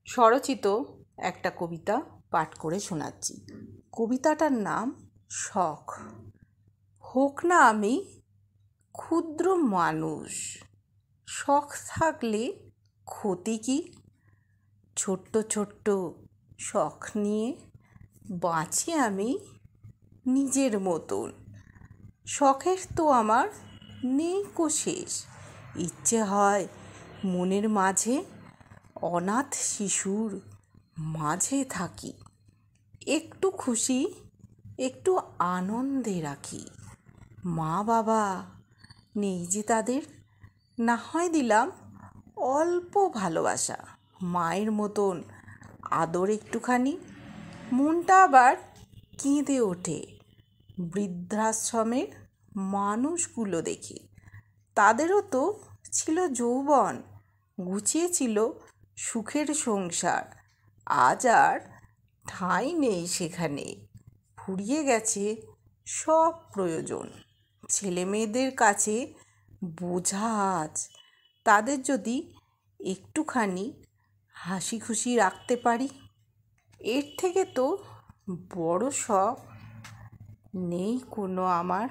স্বরচিত একটা কবিতা পাঠ করে শোনাচ্ছি। কবিতাটার নাম শখ। হোক না আমি ক্ষুদ্র মানুষ, শখ থাকলে ক্ষতি কি? ছোট্ট ছোট্ট শখ নিয়ে বাঁচি আমি নিজের মতন। শখের তো আমার নেই কো শেষ। ইচ্ছে হয় মনের মাঝে অনাথ শিশুর মাঝে থাকি, একটু খুশি একটু আনন্দে রাখি। মা বাবা নেই যে তাদের, না হয় দিলাম অল্প ভালোবাসা, মায়ের মতন আদর একটুখানি। মনটা আবার কেঁদে ওঠে বৃদ্ধাশ্রমের মানুষগুলো দেখে। তাদেরও তো ছিল যৌবন, গুছিয়েছিল সুখের সংসার। আজ আর ঠাঁই নেই সেখানে, ফুরিয়ে গেছে সব প্রয়োজন। ছেলে মেয়েদের কাছে বোঝা আজ, তাদের যদি একটুখানি হাসি খুশি রাখতে পারি, এর থেকে তো বড় শখ নেই কোনো আমার।